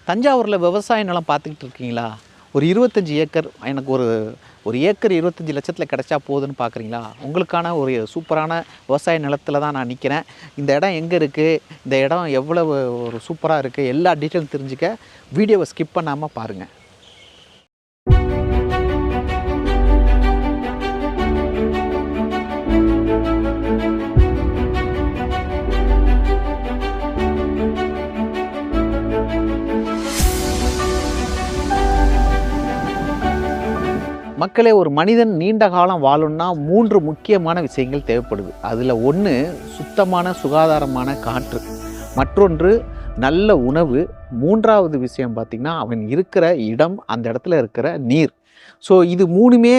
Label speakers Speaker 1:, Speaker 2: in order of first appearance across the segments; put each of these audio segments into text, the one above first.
Speaker 1: தஞ்சாவூரில் விவசாய நிலம் பார்த்துக்கிட்டு இருக்கீங்களா? ஒரு 25 ஏக்கர் எனக்கு ஒரு ஒரு ஏக்கர் 25 லட்சத்தில் கிடைச்சா போதுன்னு பார்க்குறீங்களா? உங்களுக்கான ஒரு சூப்பரான விவசாய நிலத்தில் தான் நான் நிற்கிறேன். இந்த இடம் எங்கே இருக்குது, இந்த இடம் எவ்வளவு ஒரு சூப்பராக இருக்குது, எல்லா டீட்டெயிலும் தெரிஞ்சுக்க வீடியோவை ஸ்கிப் பண்ணாமல் பாருங்கள். மக்களே, ஒரு மனிதன் நீண்ட காலம் வாழணும்னா 3 முக்கியமான விஷயங்கள் தேவைப்படுது. அதில் ஒன்று சுத்தமான சுகாதாரமான காற்று, மற்றொன்று நல்ல உணவு, மூன்றாவது விஷயம் பார்த்திங்கன்னா அவன் இருக்கிற இடம், அந்த இடத்துல இருக்கிற நீர். ஸோ இது 3மே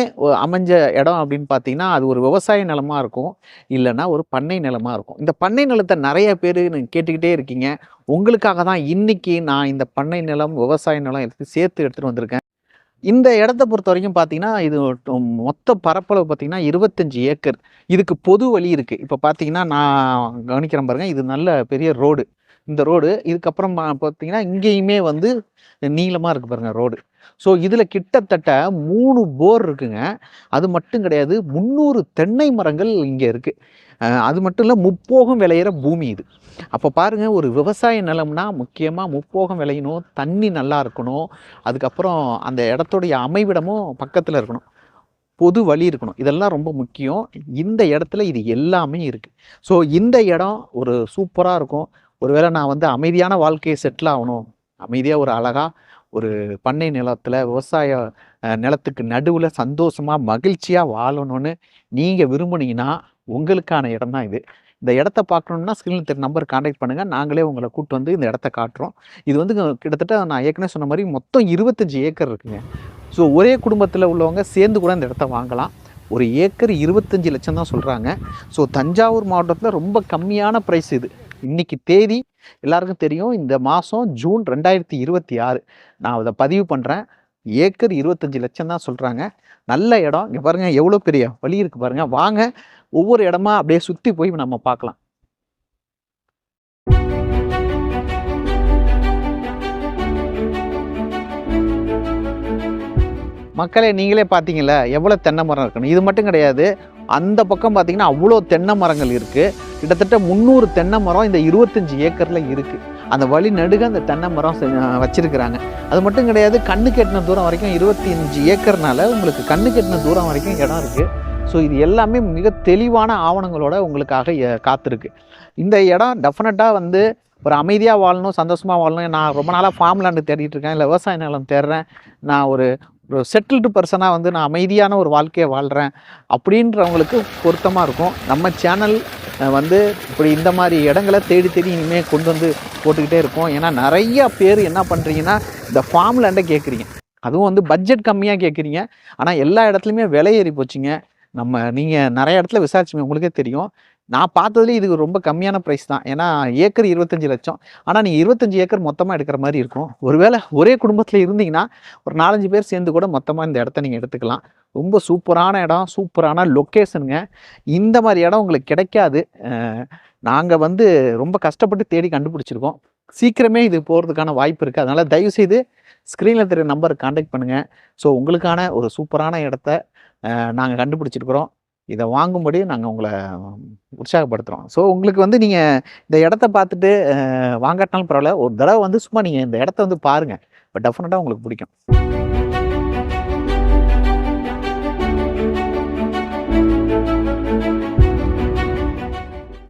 Speaker 1: அமைஞ்ச இடம் அப்படின்னு பார்த்திங்கன்னா அது ஒரு விவசாய நிலமாக இருக்கும், இல்லைன்னா ஒரு பண்ணை நிலமாக இருக்கும். இந்த பண்ணை நிலத்தை நிறைய பேர் கேட்டுக்கிட்டே இருக்கீங்க. உங்களுக்காக தான் இன்றைக்கி நான் இந்த பண்ணை நிலம் விவசாய நிலம் சேர்த்து எடுத்துகிட்டு வந்திருக்கேன். இந்த இடத்த பொறுத்த வரைக்கும் பார்த்தீங்கன்னா, இது மொத்த பரப்பளவு பார்த்தீங்கன்னா 25 ஏக்கர். இதுக்கு பொது வழி இருக்குது. இப்போ பார்த்தீங்கன்னா, நான் கவனிக்கிறேன் பாருங்கள், இது நல்ல பெரிய ரோடு. இந்த ரோடு இதுக்கப்புறம் பார்த்தீங்கன்னா, இங்கேயுமே வந்து நீளமாக இருக்குது பாருங்கள் ரோடு. ஸோ இதில் கிட்டத்தட்ட 3 போர் இருக்குங்க. அது மட்டும் கிடையாது, 300 தென்னை மரங்கள் இங்கே இருக்குது. அது மட்டும் இல்லை, முப்போகம் விளையிற பூமி இது. அப்போ பாருங்கள், ஒரு விவசாய நிலம்னா முக்கியமாக முப்போகம் விளையணும், தண்ணி நல்லா இருக்கணும், அதுக்கப்புறம் அந்த இடத்துடைய அமைவிடமும் பக்கத்தில் இருக்கணும், பொது வழி இருக்கணும். இதெல்லாம் ரொம்ப முக்கியம். இந்த இடத்துல இது எல்லாமே இருக்குது. ஸோ இந்த இடம் ஒரு சூப்பராக இருக்கும். ஒருவேளை நான் வந்து அமைதியான வாழ்க்கையை செட்டில் ஆகணும், அமைதியாக ஒரு அழகாக ஒரு பண்ணை நிலத்தில் விவசாய நிலத்துக்கு நடுவில் சந்தோஷமாக மகிழ்ச்சியாக வாழணும்னு நீங்கள் விரும்புனீங்கன்னா உங்களுக்கான இடம் தான் இது. இந்த இடத்த பார்க்கணுன்னா ஸ்க்ரீனில் தெரிய நம்பர் கான்டாக்ட் பண்ணுங்கள். நாங்களே உங்களை கூப்பிட்டு வந்து இந்த இடத்த காட்டுறோம். இது வந்து கிட்டத்தட்ட நான் ஏற்கனவே சொன்ன மாதிரி மொத்தம் 25 ஏக்கர் இருக்குங்க. ஸோ ஒரே குடும்பத்தில் உள்ளவங்க சேர்ந்து கூட இந்த இடத்த வாங்கலாம். ஒரு ஏக்கர் 25 லட்சம் தான் சொல்கிறாங்க. ஸோ தஞ்சாவூர் மாவட்டத்தில் ரொம்ப கம்மியான ப்ரைஸ் இது. இன்றைக்கி தேதி எல்லாருக்கும் தெரியும், இந்த மாதம் ஜூன் 2026. நான் அதை பதிவு பண்ணுறேன். ஏக்கர் 25 லட்சம் தான் சொல்கிறாங்க. நல்ல இடம். இங்கே பாருங்கள் எவ்வளோ பெரிய வழி இருக்குது பாருங்கள். வாங்க ஒவ்வொரு இடமா அப்படியே சுற்றி போய் நம்ம பார்க்கலாம். மக்களே, நீங்களே பார்த்தீங்களா எவ்வளோ தென்னை மரம் இருக்குன்னு. இது மட்டும் கிடையாது, அந்த பக்கம் பார்த்தீங்கன்னா அவ்வளோ தென்னை மரங்கள் இருக்குது. கிட்டத்தட்ட 300 தென்னை மரம் இந்த 25 ஏக்கரில் இருக்குது. அந்த வழி நடுக அந்த தென்னை மரம் வச்சுருக்கிறாங்க. அது மட்டும் கிடையாது, கண்ணு கெட்டின தூரம் வரைக்கும் 25 ஏக்கர்னால உங்களுக்கு கண்ணு கெட்டின தூரம் வரைக்கும் இடம் இருக்குது. ஸோ இது எல்லாமே மிக தெளிவான ஆவணங்களோட உங்களுக்காக காத்திருக்கு. இந்த இடம் டெஃபினட்டாக வந்து ஒரு அமைதியாக வாழணும், சந்தோஷமாக வாழணும். நான் ரொம்ப நாளாக ஃபார்ம் லேண்டு தேடிட்டு இருக்கேன், இல்லை விவசாய நிலம் தேடுறேன், நான் ஒரு செட்டில்டு பர்சனாக வந்து நான் அமைதியான ஒரு வாழ்க்கையை வாழ்கிறேன் அப்படின்றவங்களுக்கு பொருத்தமாக இருக்கும். நம்ம சேனல் வந்து இப்படி இந்த மாதிரி இடங்களை தேடி தேடி இனிமேல் கொண்டு வந்து போட்டுக்கிட்டே இருக்கோம். ஏன்னா நிறையா பேர் என்ன பண்ணுறீங்கன்னா, இந்த ஃபார்ம் லேண்டை கேட்குறீங்க, அதுவும் வந்து பட்ஜெட் கம்மியாக கேட்குறீங்க. ஆனால் எல்லா இடத்துலையுமே விலை ஏறி போச்சுங்க. நீங்கள் நிறைய இடத்துல விசாரிச்சுங்க, உங்களுக்கே தெரியும். நான் பார்த்ததுலேயே இதுக்கு ரொம்ப கம்மியான ப்ரைஸ் தான். ஏன்னா ஏக்கர் 25 லட்சம். ஆனால் நீங்கள் 25 ஏக்கர் மொத்தமாக எடுக்கிற மாதிரி இருக்கும். ஒருவேளை ஒரே குடும்பத்தில் இருந்தீங்கன்னா ஒரு 4-5 பேர் சேர்ந்து கூட மொத்தமாக இந்த இடத்த நீங்கள் எடுத்துக்கலாம். ரொம்ப சூப்பரான இடம், சூப்பரான லொக்கேஷனுங்க. இந்த மாதிரி இடம் உங்களுக்கு கிடைக்காது. நாங்கள் வந்து ரொம்ப கஷ்டப்பட்டு தேடி கண்டுபிடிச்சிருக்கோம். சீக்கிரமே இது போகிறதுக்கான வாய்ப்பு இருக்குது. அதனால் தயவுசெய்து ஸ்க்ரீனில் தெரிய நம்பருக்கு கான்டாக்ட் பண்ணுங்கள். ஸோ உங்களுக்கான ஒரு சூப்பரான இடத்த நாங்கள் கண்டுபிடிச்சிருக்கிறோம். இதை வாங்கும்படி நாங்கள் உங்களை உற்சாகப்படுத்துகிறோம். ஸோ உங்களுக்கு வந்து நீங்கள் இந்த இடத்த பார்த்துட்டு வாங்காட்டினாலும் பரவாயில்ல, ஒரு தடவை வந்து சும்மா நீங்கள் இந்த இடத்த வந்து பாருங்கள். இப்போ டெஃபினட்டாக உங்களுக்கு பிடிக்கும்.